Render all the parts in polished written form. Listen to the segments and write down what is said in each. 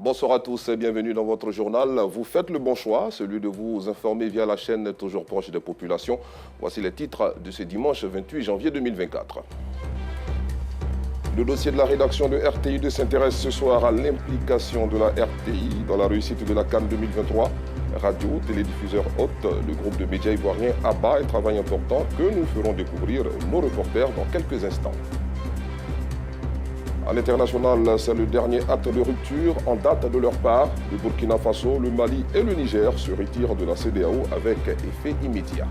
Bonsoir à tous et bienvenue dans votre journal. Vous faites le bon choix, celui de vous informer via la chaîne toujours proche des populations. Voici les titres de ce dimanche 28 janvier 2024. Le dossier de la rédaction de RTI2 s'intéresse ce soir à l'implication de la RTI dans la réussite de la CAN 2023. Radio, télédiffuseur hôte, le groupe de médias ivoiriens abat un travail important que nous ferons découvrir nos reporters dans quelques instants. À l'international, c'est le dernier acte de rupture en date de leur part. Le Burkina Faso, le Mali et le Niger se retirent de la CEDEAO avec effet immédiat.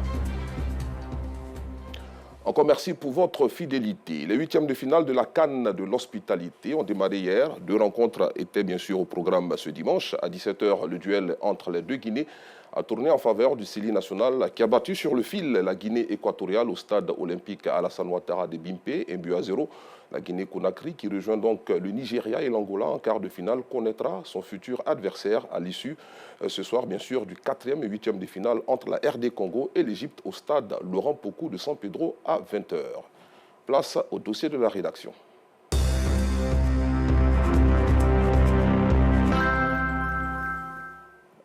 Encore merci pour votre fidélité. Les huitièmes de finale de la CAN de l'hospitalité ont démarré hier. Deux rencontres étaient bien sûr au programme ce dimanche. À 17 h, le duel entre les deux Guinées a tourné en faveur du Sili national qui a battu sur le fil la Guinée équatoriale au stade olympique Alassane Ouattara de Bimpe, 1-0. La Guinée-Conakry, qui rejoint donc le Nigeria et l'Angola en quart de finale, connaîtra son futur adversaire à l'issue ce soir, bien sûr, du 4e et 8e de finale entre la RD Congo et l'Égypte au stade Laurent Pokou de San Pedro à 20 h. Place au dossier de la rédaction.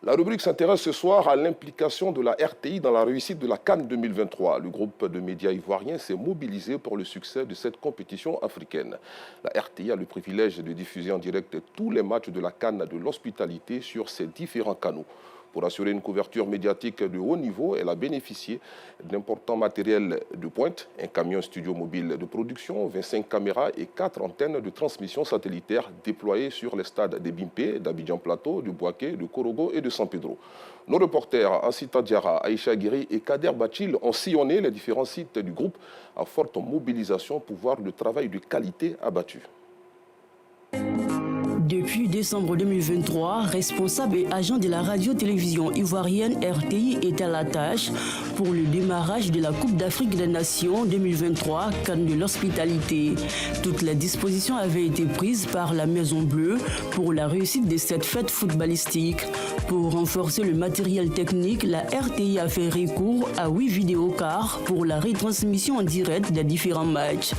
La rubrique s'intéresse ce soir à l'implication de la RTI dans la réussite de la CAN 2023. Le groupe de médias ivoiriens s'est mobilisé pour le succès de cette compétition africaine. La RTI a le privilège de diffuser en direct tous les matchs de la CAN de l'hospitalité sur ses différents canaux. Pour assurer une couverture médiatique de haut niveau, elle a bénéficié d'importants matériels de pointe, un camion studio mobile de production, 25 caméras et 4 antennes de transmission satellitaire déployées sur les stades de Bimpe, d'Abidjan Plateau, de Bouaké, de Korogo et de San Pedro. Nos reporters Ansita Diarra, Aïcha Guiri et Kader Bachil ont sillonné les différents sites du groupe à forte mobilisation pour voir le travail de qualité abattu. Depuis décembre 2023, responsable et agent de la radio-télévision ivoirienne RTI est à la tâche pour le démarrage de la Coupe d'Afrique des Nations 2023 CAN de l'hospitalité. Toutes les dispositions avaient été prises par la Maison Bleue pour la réussite de cette fête footballistique. Pour renforcer le matériel technique, la RTI a fait recours à 8 vidéocars pour la retransmission en direct des différents matchs.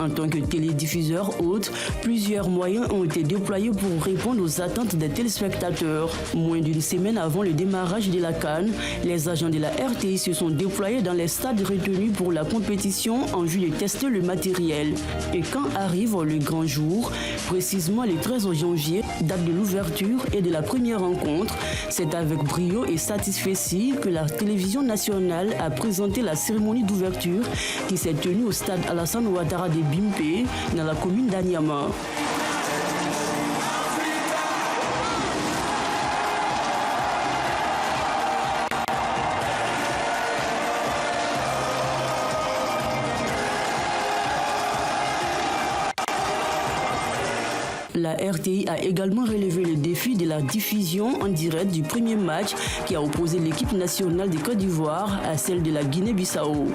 En tant que télédiffuseur hôte, plusieurs moyens ont été déployés pour répondre aux attentes des téléspectateurs. Moins d'une semaine avant le démarrage de la CAN, les agents de la RTI se sont déployés dans les stades retenus pour la compétition en vue de tester le matériel. Et quand arrive le grand jour, précisément le 13 janvier, date de l'ouverture et de la première rencontre, c'est avec brio et satisfaction que la télévision nationale a présenté la cérémonie d'ouverture qui s'est tenue au stade Alassane Ouattara de Bimpe, dans la commune d'Anyama. La RTI a également relevé le défi de la diffusion en direct du premier match qui a opposé l'équipe nationale de Côte d'Ivoire à celle de la Guinée-Bissau.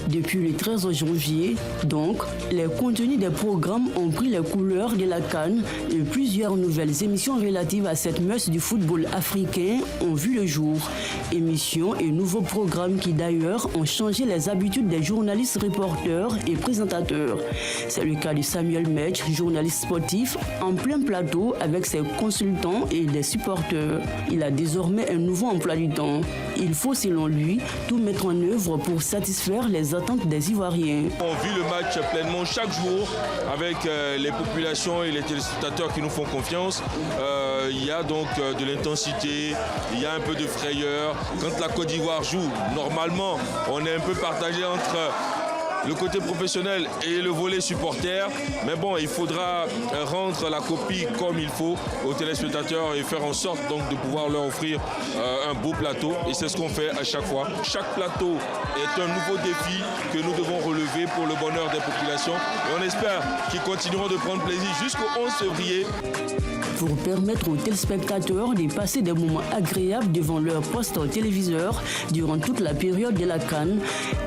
Depuis le 13 janvier, donc, les contenus des programmes ont pris les couleurs de la CAN et plusieurs nouvelles émissions relatives à cette messe du football africain ont vu le jour. Émissions et nouveaux programmes qui d'ailleurs ont changé les habitudes des journalistes, reporters et présentateurs. C'est le cas de Samuel Metch, journaliste sportif, en plein plateau avec ses consultants et des supporters. Il a désormais un nouveau emploi du temps. Il faut, selon lui, tout mettre en œuvre pour satisfaire les attentes des Ivoiriens. On vit le match pleinement chaque jour avec les populations et les téléspectateurs qui nous font confiance. Il y a donc de l'intensité, il y a un peu de frayeur. Quand la Côte d'Ivoire joue, normalement, on est un peu partagé entre le côté professionnel et le volet supporter. Mais bon, il faudra rendre la copie comme il faut aux téléspectateurs et faire en sorte donc de pouvoir leur offrir un beau plateau. Et c'est ce qu'on fait à chaque fois. Chaque plateau est un nouveau défi que nous devons relever pour le bonheur des populations. Et on espère qu'ils continueront de prendre plaisir jusqu'au 11 février. Pour permettre aux téléspectateurs de passer des moments agréables devant leur poste téléviseur durant toute la période de la CAN,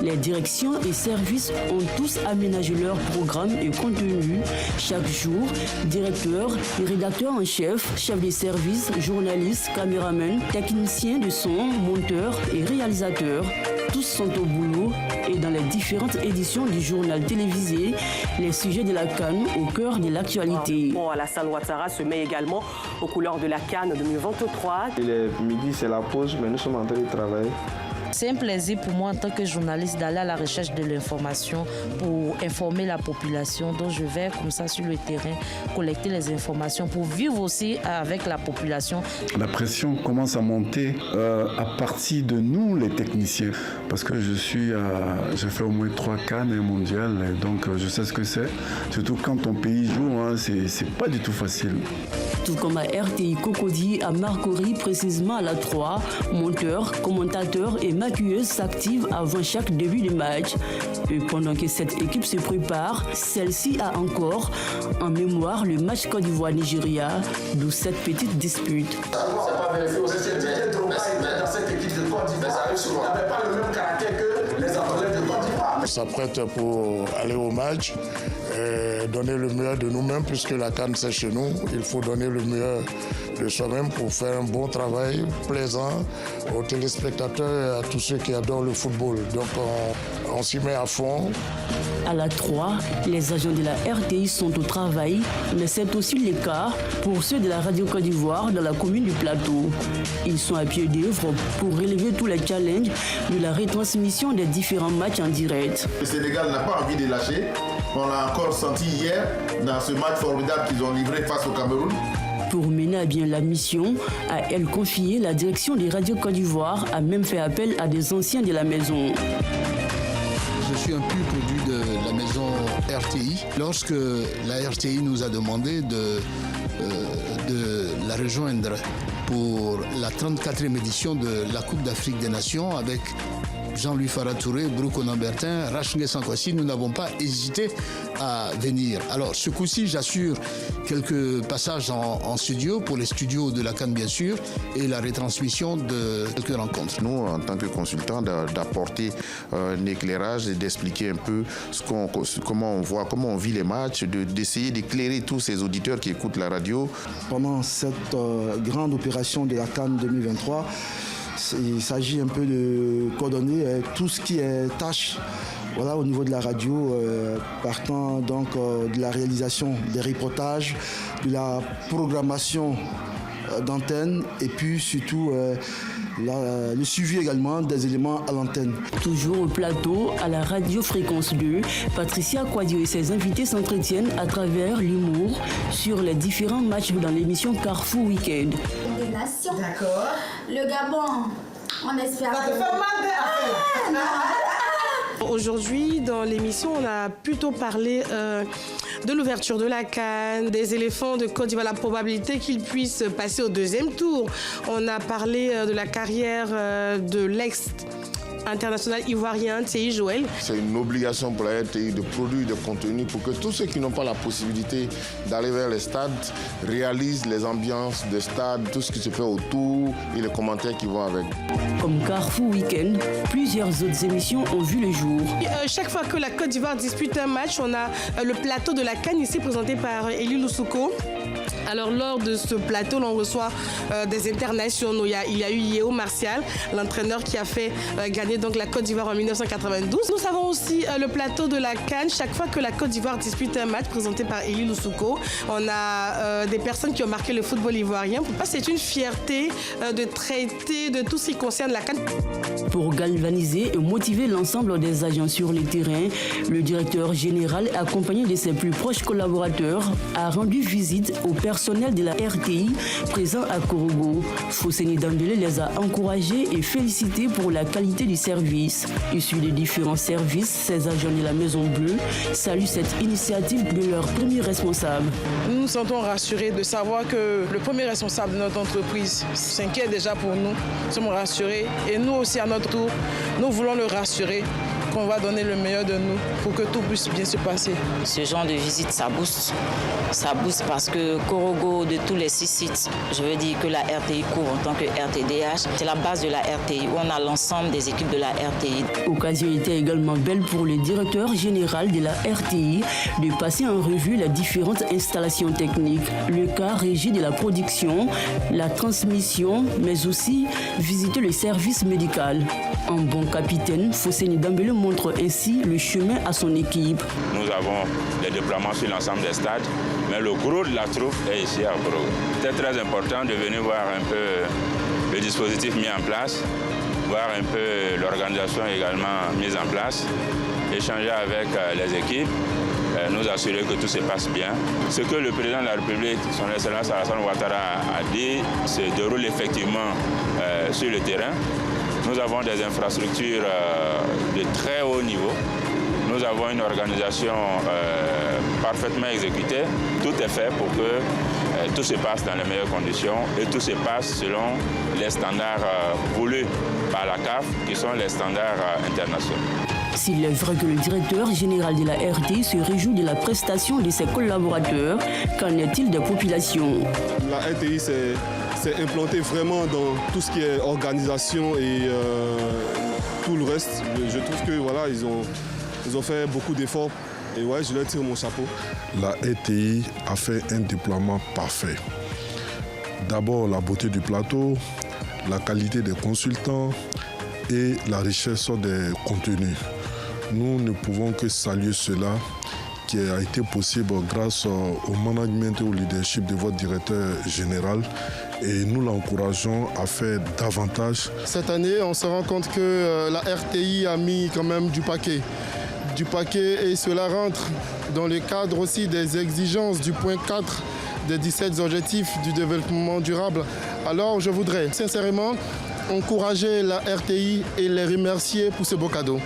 les directions et services ont tous aménagé leurs programmes et contenus. Chaque jour, directeurs et rédacteurs en chef, chefs de service, journalistes, caméramans, techniciens de son, monteurs et réalisateurs, tous sont au boulot et dans les différentes éditions du journal télévisé, les sujets de la CAN au cœur de l'actualité. Alassane Ouattara se met également aux couleurs de la CAN 2023. Il est midi, c'est la pause, mais nous sommes en train de travailler. C'est un plaisir pour moi en tant que journaliste d'aller à la recherche de l'information pour informer la population. Donc je vais comme ça sur le terrain collecter les informations pour vivre aussi avec la population. La pression commence à monter à partir de nous les techniciens parce que j'ai fait au moins 3 CAN mondiales, donc je sais ce que c'est. Surtout quand ton pays joue, hein, c'est pas du tout facile. Tout comme à RTI Cocody, à Marcory, précisément à la 3, monteurs, commentateurs et maquilleuses s'activent avant chaque début de match. Et pendant que cette équipe se prépare, celle-ci a encore en mémoire le match Côte d'Ivoire-Nigeria, d'où cette petite dispute. C'est pas vérifié aussi, c'est dans cette équipe de Côte d'Ivoire, on n'avait pas le même caractère que les athlètes de Côte d'Ivoire. On s'apprête pour aller au match, donner le meilleur de nous-mêmes, puisque la CAN c'est chez nous. Il faut donner le meilleur de soi-même pour faire un bon travail, plaisant aux téléspectateurs et à tous ceux qui adorent le football. Donc on s'y met à fond. À la 3, les agents de la RTI sont au travail, mais c'est aussi le cas pour ceux de la Radio Côte d'Ivoire dans la commune du Plateau. Ils sont à pied d'œuvre pour relever tous les challenges de la retransmission des différents matchs en direct. Le Sénégal n'a pas envie de lâcher. On l'a encore senti hier dans ce match formidable qu'ils ont livré face au Cameroun. Pour mener à bien la mission, à elle confiée, la direction des radios Côte d'Ivoire a même fait appel à des anciens de la maison. Je suis un pur produit de la maison RTI. Lorsque la RTI nous a demandé de la rejoindre pour la 34e édition de la Coupe d'Afrique des Nations avec Jean-Louis Farah Touré, Brooke Onambertin, Rachngé Sankwasi, nous n'avons pas hésité à venir. Alors ce coup-ci, j'assure quelques passages en studio, pour les studios de la CAN bien sûr, et la retransmission de quelques rencontres. Nous, en tant que consultants, d'apporter un éclairage et d'expliquer un peu comment on voit, comment on vit les matchs, d'essayer d'éclairer tous ces auditeurs qui écoutent la radio. Pendant cette grande opération de la CAN 2023, il s'agit un peu de coordonner tout ce qui est tâche au niveau de la radio, partant donc de la réalisation des reportages, de la programmation d'antenne et puis surtout le suivi également des éléments à l'antenne. Toujours au plateau, à la radio Fréquence 2, Patricia Quadio et ses invités s'entretiennent à travers l'humour sur les différents matchs dans l'émission Carrefour Week-end. Des nations. D'accord. Le Gabon, on espère. Ça te fait mal Aujourd'hui, dans l'émission, on a plutôt parlé de l'ouverture de la CAN, des éléphants de Côte d'Ivoire, la probabilité qu'ils puissent passer au 2e tour. On a parlé de la carrière de l'ex-international ivoirien Thierry Joël. C'est une obligation pour la RTI de produire des contenus pour que tous ceux qui n'ont pas la possibilité d'aller vers les stades réalisent les ambiances des stades, tout ce qui se fait autour et les commentaires qui vont avec. Comme Carrefour Week-end, plusieurs autres émissions ont vu le jour. Chaque fois que la Côte d'Ivoire dispute un match, on a le plateau de la CAN ici présenté par Eli Loussouko. Alors lors de ce plateau, l'on reçoit des internationaux. Il y a eu Yeo Martial, l'entraîneur qui a fait gagner donc la Côte d'Ivoire en 1992. Nous avons aussi le plateau de la CAN. Chaque fois que la Côte d'Ivoire dispute un match présenté par Eli Loussouko, on a des personnes qui ont marqué le football ivoirien. Pour moi, c'est une fierté de traiter de tout ce qui concerne la CAN. Pour galvaniser et motiver l'ensemble des agents sur le terrain, le directeur général, accompagné de ses plus proches collaborateurs, a rendu visite au personnel de la RTI présent à Korogo. Fousseni Dambélé les a encouragés et félicités pour la qualité du service. Issus des différents services, ces agents de la Maison Bleue saluent cette initiative de leur premier responsable. Nous nous sentons rassurés de savoir que le premier responsable de notre entreprise s'inquiète déjà pour nous. Nous sommes rassurés et nous aussi à notre tour, nous voulons le rassurer qu'on va donner le meilleur de nous pour que tout puisse bien se passer. Ce genre de visite, ça booste. Ça booste parce que Korogo, de tous les 6 sites, je veux dire que la RTI couvre en tant que RTDH, c'est la base de la RTI où on a l'ensemble des équipes de la RTI. L'occasion était également belle pour le directeur général de la RTI de passer en revue les différentes installations techniques, le cas régi de la production, la transmission, mais aussi visiter le service médical. Un bon capitaine, Fosseni Dambélé montre ainsi le chemin à son équipe. Nous avons des déploiements sur l'ensemble des stades, mais le gros de la troupe est ici à Goro. C'est très important de venir voir un peu le dispositif mis en place, voir un peu l'organisation également mise en place, échanger avec les équipes, nous assurer que tout se passe bien. Ce que le président de la République, son Excellence Alassane Ouattara, a dit se déroule effectivement sur le terrain. Nous avons des infrastructures de très haut niveau. Nous avons une organisation parfaitement exécutée. Tout est fait pour que tout se passe dans les meilleures conditions et tout se passe selon les standards voulus par la CAF, qui sont les standards internationaux. S'il est vrai que le directeur général de la RTI se réjouit de la prestation de ses collaborateurs, qu'en est-il des populations? La RTI s'est implantée vraiment dans tout ce qui est organisation et tout le reste. Je trouve que voilà, ils ont fait beaucoup d'efforts et ouais, je leur tire mon chapeau. La RTI a fait un déploiement parfait. D'abord la beauté du plateau, la qualité des consultants et la richesse des contenus. Nous ne pouvons que saluer cela qui a été possible grâce au management et au leadership de votre directeur général et nous l'encourageons à faire davantage. Cette année, on se rend compte que la RTI a mis quand même du paquet et cela rentre dans le cadre aussi des exigences du point 4 des 17 objectifs du développement durable. Alors je voudrais sincèrement encourager la RTI et les remercier pour ce beau cadeau.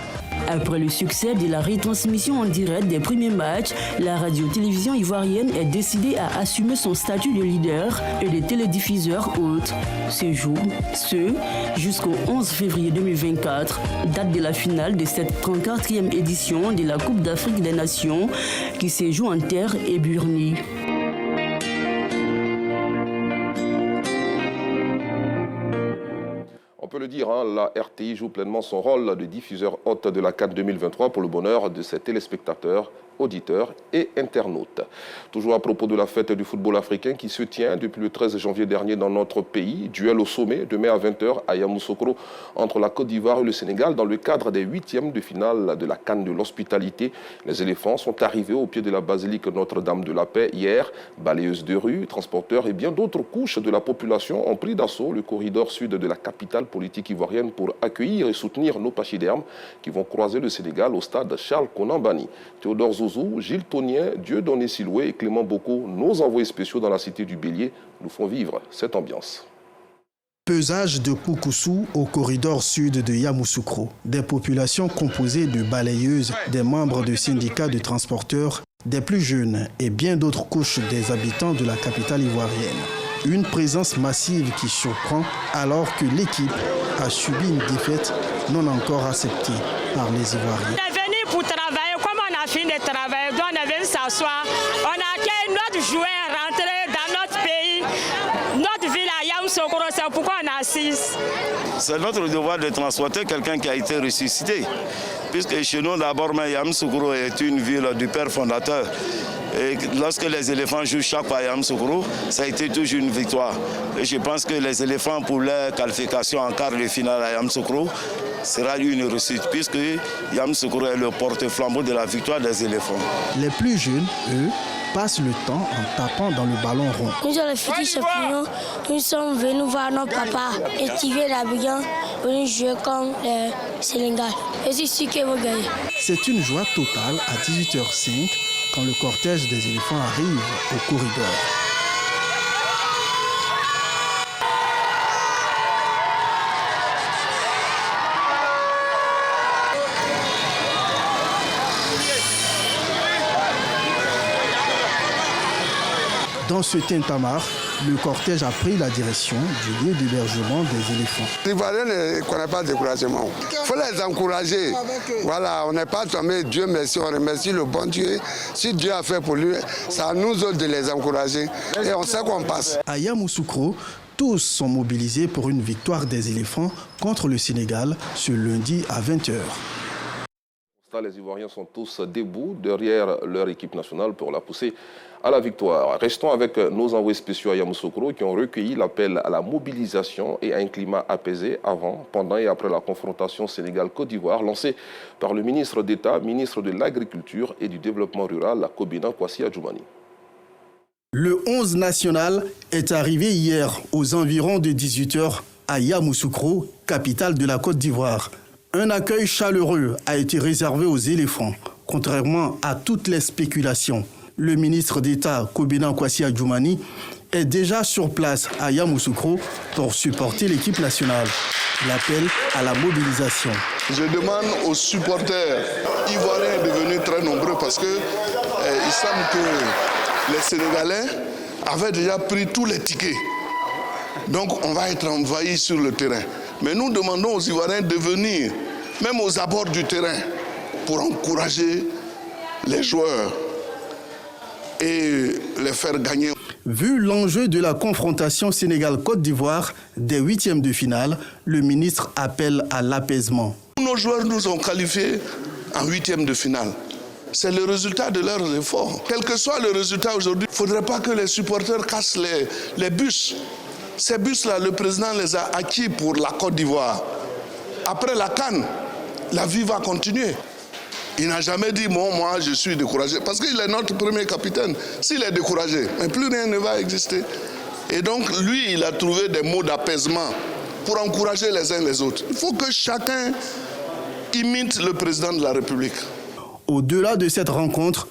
Après le succès de la retransmission en direct des premiers matchs, la radio-télévision ivoirienne est décidée à assumer son statut de leader et de télédiffuseur hôte. Ce jour, jusqu'au 11 février 2024, date de la finale de cette 34e édition de la Coupe d'Afrique des Nations qui se joue en terre éburnie. On peut le dire, la RTI joue pleinement son rôle de diffuseur hôte de la CAN 2023 pour le bonheur de ses téléspectateurs, auditeurs et internautes. Toujours à propos de la fête du football africain qui se tient depuis le 13 janvier dernier dans notre pays, duel au sommet demain à 20h à Yamoussoukro entre la Côte d'Ivoire et le Sénégal dans le cadre des 8e de finale de la CAN de l'hospitalité. Les éléphants sont arrivés au pied de la basilique Notre-Dame de la Paix hier. Balayeuses de rue, transporteurs et bien d'autres couches de la population ont pris d'assaut le corridor sud de la capitale politique ivoirienne pour accueillir et soutenir nos pachydermes qui vont croiser le Sénégal au stade Charles Konan Banny. Théodore Zouzou, Gilles Tonien, Dieudonné Siloué et Clément Bocco, nos envoyés spéciaux dans la cité du Bélier, nous font vivre cette ambiance. Pesage de Koukoussou au corridor sud de Yamoussoukro. Des populations composées de balayeuses, des membres de syndicats de transporteurs, des plus jeunes et bien d'autres couches des habitants de la capitale ivoirienne. Une présence massive qui surprend alors que l'équipe a subi une défaite non encore acceptée par les Ivoiriens. On est venu pour travailler, comme on a fini de travailler, donc on est venu s'asseoir. On a accueilli notre joueur rentrer dans notre pays, notre ville à Yamoussoukro, c'est pourquoi on assiste. C'est notre devoir de transporter quelqu'un qui a été ressuscité. Puisque chez nous, d'abord, Yamoussoukro est une ville du père fondateur. Et lorsque les éléphants jouent chaque fois à Yamoussoukro, ça a été toujours une victoire. Et je pense que les éléphants, pour leur qualification en quart de finale à Yamoussoukro, sera une réussite, puisque Yamoussoukro est le porte-flambeau de la victoire des éléphants. Les plus jeunes, eux, passent le temps en tapant dans le ballon rond. Nous, les futurs champions, nous sommes venus voir notre papa et Tivé Labignan venir jouer comme le Sénégal. Et c'est sûr qu'ils vont gagner. C'est une joie totale à 18h05 quand le cortège des éléphants arrive au corridor. Dans ce tintamarre, le cortège a pris la direction du lieu d'hébergement des éléphants. Les Ivoiriens ne connaissent pas le découragement. Il faut les encourager. Voilà, on n'est pas tombé, Dieu merci, on remercie le bon Dieu. Si Dieu a fait pour lui, c'est à nous autres de les encourager. Et on sait qu'on passe. À Yamoussoukro, tous sont mobilisés pour une victoire des éléphants contre le Sénégal ce lundi à 20h. stade, les Ivoiriens sont tous debout derrière leur équipe nationale pour la pousser à la victoire. Restons avec nos envoyés spéciaux à Yamoussoukro qui ont recueilli l'appel à la mobilisation et à un climat apaisé avant, pendant et après la confrontation Sénégal-Côte d'Ivoire lancée par le ministre d'État, ministre de l'Agriculture et du Développement rural, Kobina Kwasi Adjoumani. Le 11 national est arrivé hier aux environs de 18h à Yamoussoukro, capitale de la Côte d'Ivoire. Un accueil chaleureux a été réservé aux éléphants, contrairement à toutes les spéculations. Le ministre d'État, Kobina Kwasi Adjoumani, est déjà sur place à Yamoussoukro pour supporter l'équipe nationale. L'appel à la mobilisation. Je demande aux supporters ivoiriens de venir très nombreux parce que il semble que les Sénégalais avaient déjà pris tous les tickets. Donc on va être envahis sur le terrain. Mais nous demandons aux Ivoiriens de venir, même aux abords du terrain, pour encourager les joueurs et les faire gagner. Vu l'enjeu de la confrontation Sénégal-Côte d'Ivoire des huitièmes de finale, le ministre appelle à l'apaisement. Nos joueurs nous ont qualifiés en huitièmes de finale. C'est le résultat de leurs efforts. Quel que soit le résultat aujourd'hui, il ne faudrait pas que les supporters cassent les bus. Ces bus-là, le président les a acquis pour la Côte d'Ivoire. Après la CAN, la vie va continuer. Il n'a jamais dit, bon, moi, je suis découragé. Parce qu'il est notre premier capitaine. S'il est découragé, plus rien ne va exister. Et donc, lui, il a trouvé des mots d'apaisement pour encourager les uns les autres. Il faut que chacun imite le président de la République. Au-delà de cette rencontre,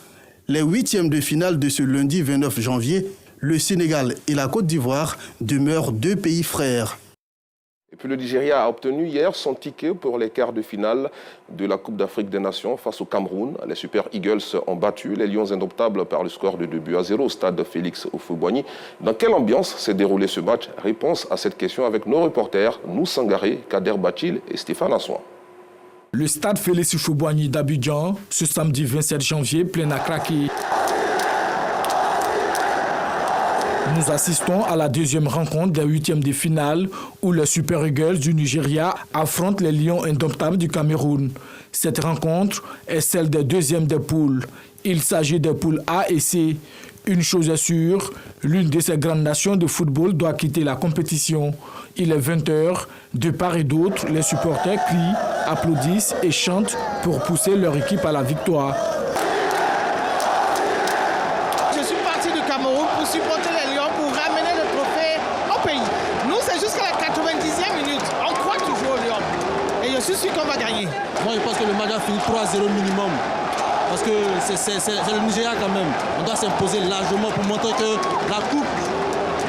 les huitièmes de finale de ce lundi 29 janvier, le Sénégal et la Côte d'Ivoire demeurent deux pays frères. Et puis le Nigeria a obtenu hier son ticket pour les quarts de finale de la Coupe d'Afrique des Nations face au Cameroun. Les Super Eagles ont battu les Lions indomptables par le score de 2-0 au stade Félix Houphouët-Boigny. Dans quelle ambiance s'est déroulé ce match? Réponse à cette question avec nos reporters Nou Sangaré, Kader Bachil et Stéphane Assouan. Le stade Félix Houphouët-Boigny d'Abidjan, ce samedi 27 janvier, plein à craquer. Nous assistons à la deuxième rencontre des huitièmes de finale où les Super Eagles du Nigeria affrontent les Lions indomptables du Cameroun. Cette rencontre est celle des deuxièmes des poules. Il s'agit des poules A et C. Une chose est sûre, l'une de ces grandes nations de football doit quitter la compétition. Il est 20h, de part et d'autre, les supporters crient, applaudissent et chantent pour pousser leur équipe à la victoire. Je suis parti du Cameroun pour supporter les Lions, pour ramener le trophée au pays. Nous, c'est jusqu'à la 90e minute. On croit toujours aux Lions. Et je suis sûr qu'on va gagner. Moi, je pense que le match a fini 3-0 minimum. Parce que c'est le Nigeria quand même. On doit s'imposer largement pour montrer que la coupe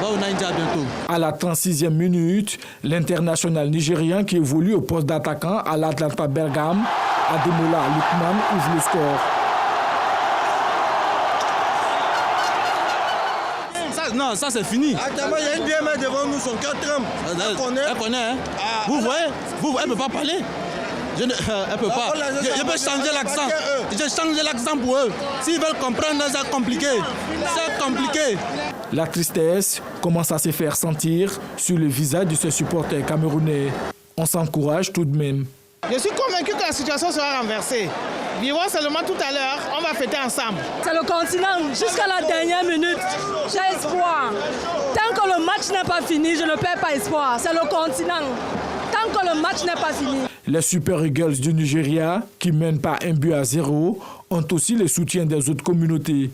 va au Nigeria bientôt. À la 36e minute, l'international nigérien qui évolue au poste d'attaquant à l'Atlanta Bergame, Ademola Lookman, ouvre le score. Non, ça c'est fini. Attends, il y a une vieille main devant nous, son cœur tremble. Elle connaît, hein? Vous voyez, elle ne peut pas parler. Elle ne peut pas. Je peux changer l'accent. Je change l'accent pour eux. S'ils veulent comprendre, c'est compliqué. C'est compliqué. La tristesse commence à se faire sentir sur le visage de ces supporters camerounais. On s'encourage tout de même. Je suis convaincu que la situation sera renversée. Vivons seulement tout à l'heure, on va fêter ensemble. C'est le continent, jusqu'à la dernière minute, j'ai espoir. Tant que le match n'est pas fini, je ne perds pas espoir. C'est le continent. Tant que le match n'est pas fini. Les Super Eagles du Nigeria, qui mènent par 1-0, ont aussi le soutien des autres communautés.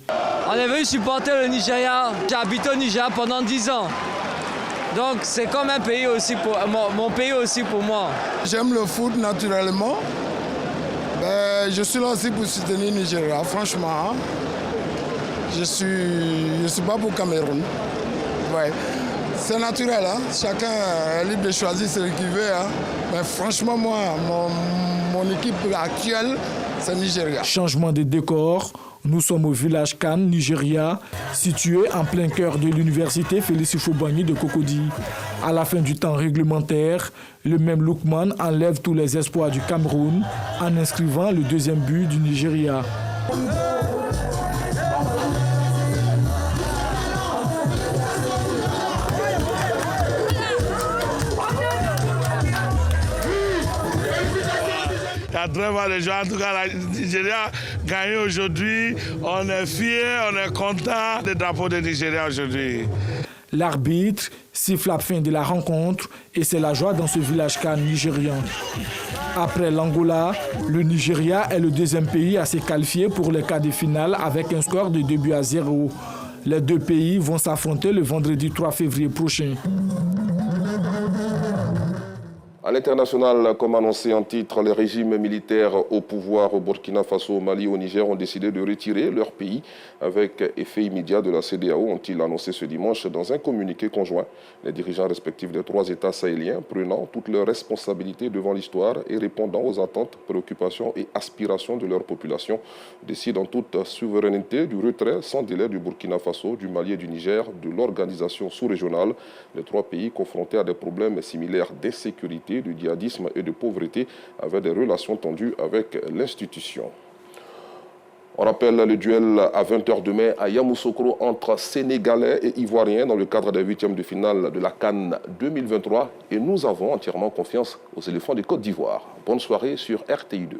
On est venu supporter le Nigeria. J'ai habité au Nigeria pendant 10 ans. Donc c'est comme un pays aussi pour mon pays aussi pour moi. J'aime le foot naturellement. Je suis là aussi pour soutenir le Nigeria, franchement. Je suis pas pour Cameroun. Ouais. C'est naturel, hein? Chacun est libre de choisir ce qu'il veut. Hein? Mais franchement, moi, mon équipe actuelle, c'est le Nigeria. Changement de décor. Nous sommes au village Kane, Nigeria, situé en plein cœur de l'université Félix Houphouët-Boigny de Cocody. À la fin du temps réglementaire, le même Lookman enlève tous les espoirs du Cameroun en inscrivant le deuxième but du Nigeria. La trêve va déjà. En tout cas, la Nigeria a gagné aujourd'hui. On est fiers, on est content des drapeaux de Nigeria aujourd'hui. L'arbitre siffle la fin de la rencontre et c'est la joie dans ce village CAN nigérian. Après l'Angola, le Nigeria est le deuxième pays à se qualifier pour les quarts de finale avec un score de 2-0. Les deux pays vont s'affronter le vendredi 3 février prochain. À l'international, comme annoncé en titre, les régimes militaires au pouvoir au Burkina Faso, au Mali et au Niger ont décidé de retirer leur pays avec effet immédiat de la CEDEAO, ont-ils annoncé ce dimanche dans un communiqué conjoint. Les dirigeants respectifs des 3 États sahéliens prenant toutes leurs responsabilités devant l'histoire et répondant aux attentes, préoccupations et aspirations de leur population, décident en toute souveraineté du retrait sans délai du Burkina Faso, du Mali et du Niger de l'organisation sous-régionale. Les 3 pays confrontés à des problèmes similaires d'insécurité, de djihadisme et de pauvreté avaient des relations tendues avec l'institution. On rappelle le duel à 20h demain à Yamoussoukro entre Sénégalais et Ivoiriens dans le cadre des 8e de finale de la CAN 2023 et nous avons entièrement confiance aux éléphants de Côte d'Ivoire. Bonne soirée sur RTI2.